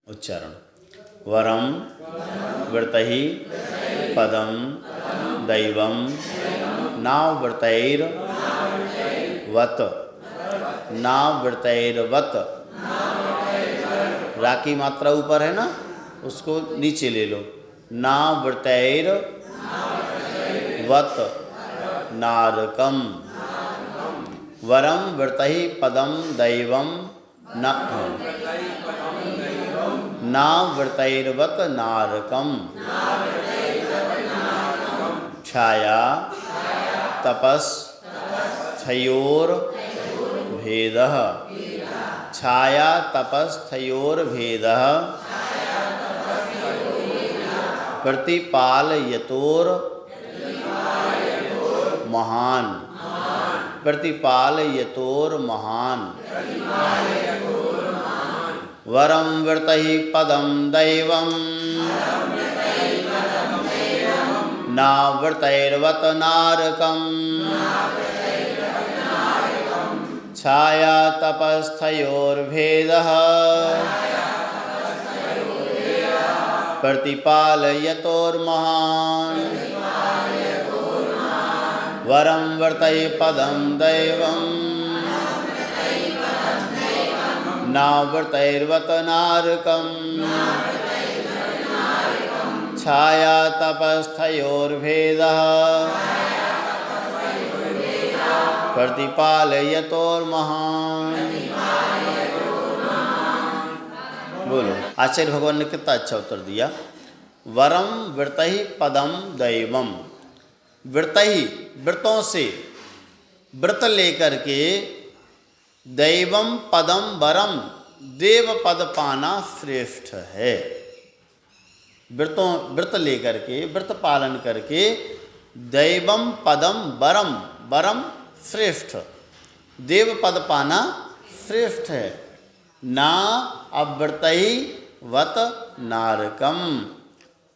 उच्चारण। वरम व्रतहि पदम दैवम नावृतैर्वत नावृतैर्वत। रा की मात्रा ऊपर है ना, उसको नीचे ले लो। नावृतैर्वत नारकम। वरम व्रतहि पदम दैवम नावृतैर्वत नारकम। छाया तपस थयोर्भेदः। छाया तपस थयोर्भेदः प्रतिपालयतोर महान। प्रतिपालयतोर महान। वरम व्रतहि पदम दैवम नावृतैर्वत नारकम। छाया तपस्थयोर्भेदः प्रतिपालयतोर्महान्। वरम व्रतहि पदम दैवम नावृतैर्वत नारकम। छाया तपस्थयोर्भेदः प्रतिपालयतोर्महान्। बोलो, आचार्य भगवान ने कितना अच्छा उत्तर दिया। वरम व्रतहि पदम दैवम। व्रतहि व्रतों से, व्रत लेकर के, दैवम पदम वरम देव पद पाना श्रेष्ठ है। व्रत लेकर के, व्रत पालन करके, दैवम पदम वरम, वरम श्रेष्ठ, देव पद पाना श्रेष्ठ है। ना अव्रतहि वत नारकम।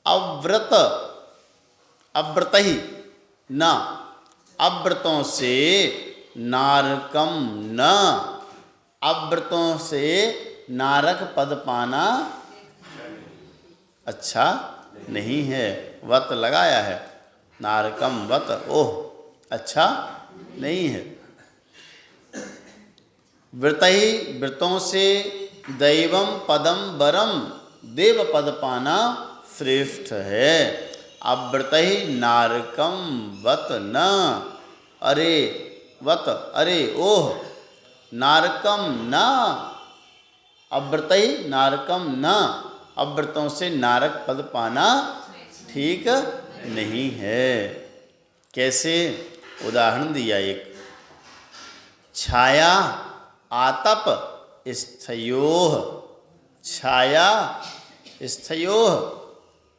अव्रत, अव्रतहि न, अव्रतों से, नारकम न, अव्रतों से नारक पद पाना अच्छा नहीं है। वत लगाया है, नारकम वत, ओह अच्छा नहीं है। व्रतहि व्रतों से, दैवम पदम वरम देव पद पाना श्रेष्ठ है। अव्रतहि नारकम वत न। अरे वत, अरे ओह, नारकम न, अव्रतहि नारकम न, अव्रतों से नारक पद पाना ठीक नहीं है। कैसे? उदाहरण दिया एक। छाया आतप स्थयोः। छाया स्थयोः,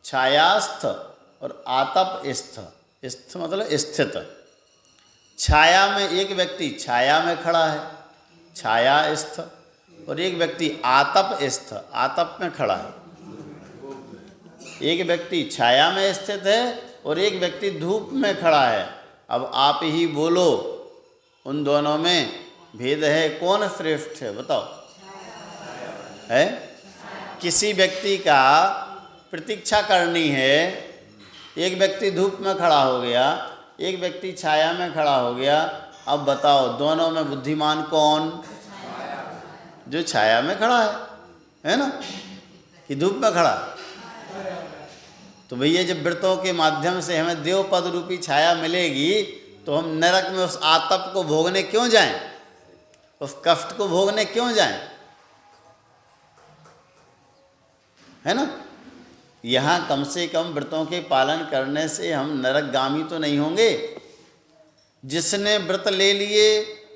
छायास्थ और आतप स्थ, स्थ मतलब स्थित। छाया में एक व्यक्ति छाया में खड़ा है, छाया स्थ, और एक व्यक्ति आतप स्थ, आतप में खड़ा है। एक व्यक्ति छाया में स्थित है और एक व्यक्ति धूप में खड़ा है। अब आप ही बोलो, उन दोनों में भेद है, कौन श्रेष्ठ है बताओ? है? किसी व्यक्ति का प्रतीक्षा करनी है, एक व्यक्ति धूप में खड़ा हो गया, एक व्यक्ति छाया में खड़ा हो गया। अब बताओ दोनों में बुद्धिमान कौन? जो छाया में खड़ा है ना, कि धूप में खड़ा? तो भैया जब व्रतों के माध्यम से हमें देव पद रूपी छाया मिलेगी तो हम नरक में उस आतप को भोगने क्यों जाएं? उस कष्ट को भोगने क्यों जाएं? है ना? यहाँ कम से कम व्रतों के पालन करने से हम नरकगामी तो नहीं होंगे। जिसने व्रत ले लिए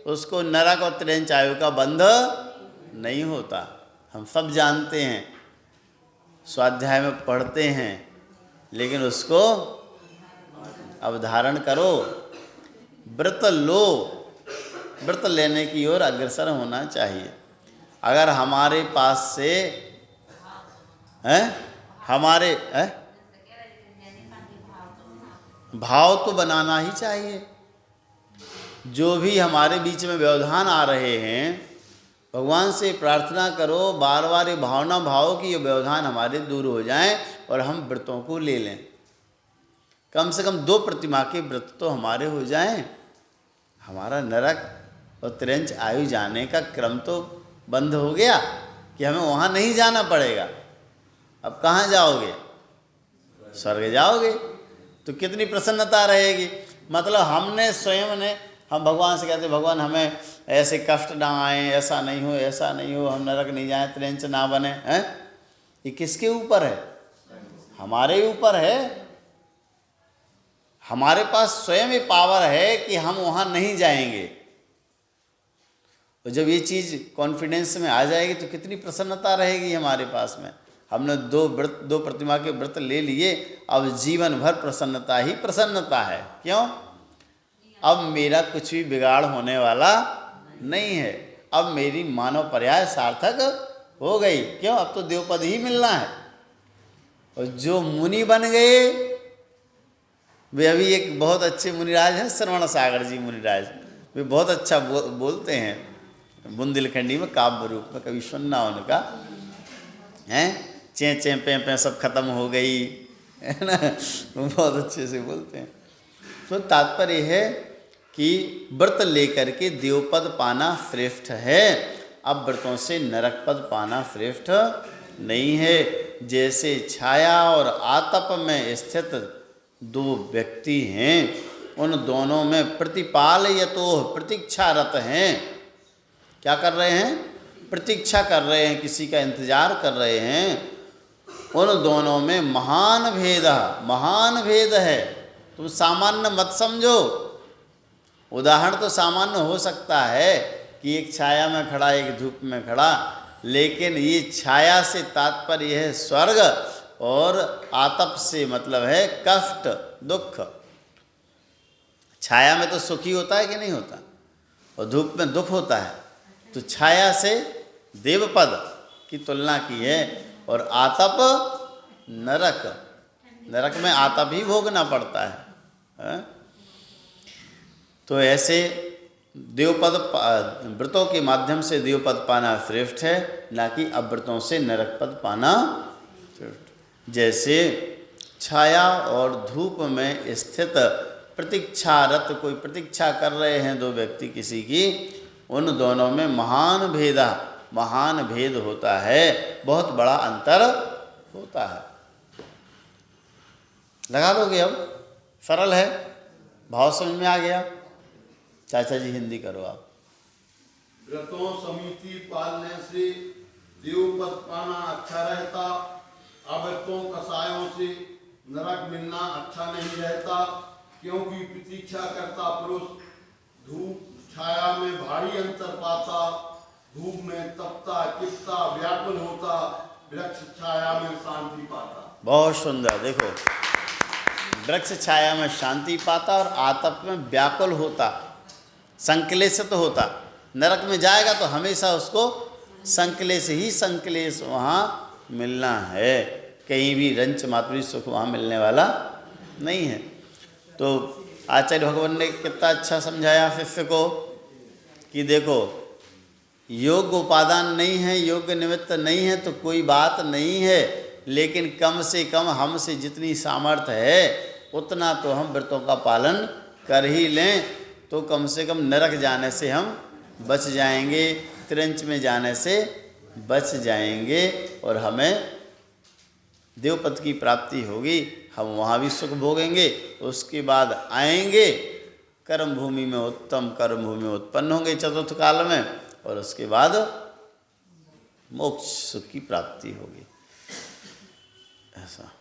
उसको नरक और त्रिंच आयु का बंध नहीं होता। हम सब जानते हैं, स्वाध्याय में पढ़ते हैं, लेकिन उसको अवधारण करो। व्रत लो, व्रत लेने की ओर अग्रसर होना चाहिए। अगर हमारे पास से हमारे भाव तो बनाना ही चाहिए। जो भी हमारे बीच में व्यवधान आ रहे हैं भगवान से प्रार्थना करो बार बार, ये भावना भाव कि ये व्यवधान हमारे दूर हो जाएं और हम व्रतों को ले लें। कम से कम 2 प्रतिमा के व्रत तो हमारे हो जाएं, हमारा नरक और त्रेंच आयु जाने का क्रम तो बंद हो गया कि हमें वहाँ नहीं जाना पड़ेगा। अब कहाँ जाओगे? स्वर्ग जाओगे। तो कितनी प्रसन्नता रहेगी। मतलब हमने स्वयं ने, हम भगवान से कहते भगवान हमें ऐसे कष्ट ना आए, ऐसा नहीं हो, ऐसा नहीं हो, हम नरक नहीं जाएं, त्रेंच ना बने। हैं? ये किसके ऊपर है? हमारे ऊपर है। हमारे पास स्वयं ये पावर है कि हम वहाँ नहीं जाएंगे। तो जब ये चीज़ कॉन्फिडेंस में आ जाएगी तो कितनी प्रसन्नता रहेगी हमारे पास में। हमने 2 प्रतिमा के व्रत ले लिए, अब जीवन भर प्रसन्नता ही प्रसन्नता है। क्यों? अब मेरा कुछ भी बिगाड़ होने वाला नहीं है। अब मेरी मानव पर्याय सार्थक हो गई। क्यों? अब तो देवपद ही मिलना है। और जो मुनि बन गए, वे अभी एक बहुत अच्छे मुनिराज हैं, श्रवण सागर जी मुनिराज, वे बहुत अच्छा बोलते हैं। बुंदेलखंडी में काव्य रूप में कभी सुनना उनका, हैं? चें चें पें सब खत्म हो गई, है ना, बहुत अच्छे से बोलते हैं। तो तात्पर्य है कि व्रत लेकर के देवपद पाना श्रेष्ठ है। अब व्रतों से नरक पद पाना श्रेष्ठ नहीं है। जैसे छाया और आतप में स्थित 2 व्यक्ति हैं, उन दोनों में प्रतिपालयतो प्रतीक्षारत हैं। क्या कर रहे हैं? प्रतीक्षा कर रहे हैं, किसी का इंतजार कर रहे हैं। उन दोनों में महान भेद है। तुम सामान्य मत समझो। उदाहरण तो सामान्य हो सकता है कि एक छाया में खड़ा, एक धूप में खड़ा, लेकिन ये छाया से तात्पर्य है स्वर्ग और आतप से मतलब है कष्ट, दुख। छाया में तो सुखी होता है कि नहीं होता, और धूप में दुख होता है। तो छाया से देवपद की तुलना की है, और आतप नरक में आतप ही भोगना पड़ता है। तो ऐसे देवपद व्रतों के माध्यम से देवपद पाना श्रेष्ठ है, ना कि अव्रतों से नरक पद पाना श्रेष्ठ। जैसे छाया और धूप में स्थित प्रतीक्षारत, कोई प्रतीक्षा कर रहे हैं 2 व्यक्ति किसी की, उन दोनों में महान भेद होता है, बहुत बड़ा अंतर होता है। लगा दोगे? अब सरल है, भाव समझ में आ गया। चाचा जी हिंदी करो आप। व्रतों समिति पालने से देवपद पाना अच्छा रहता, अव्रतों कसायों से नरक मिलना अच्छा नहीं रहता, क्योंकि प्रतीक्षा करता पुरुष धूप छाया में भारी अंतर पाता, धूप में तपता किपता व्याकुल होता, वृक्ष छाया में शांति पाता। बहुत सुंदर। देखो, वृक्ष छाया में शांति पाता और आतप में व्याकुल होता, संक्लेशित होता। नरक में जाएगा तो हमेशा उसको संक्लेश वहाँ मिलना है, कहीं भी रंच मातृ सुख वहाँ मिलने वाला नहीं है। तो आचार्य भगवान ने कितना अच्छा समझाया शिष्य को कि देखो, योग्य उपादान नहीं है, योग्य निमित्त नहीं है तो कोई बात नहीं है, लेकिन कम से कम हमसे जितनी सामर्थ्य है उतना तो हम व्रतों का पालन कर ही लें, तो कम से कम नरक जाने से हम बच जाएंगे, त्रेंच में जाने से बच जाएंगे, और हमें देवपद की प्राप्ति होगी। हम वहाँ भी सुख भोगेंगे, उसके बाद आएंगे कर्म भूमि में, उत्तम कर्म भूमि में उत्पन्न होंगे चतुर्थ काल में, और उसके बाद मोक्ष सुख की प्राप्ति होगी। ऐसा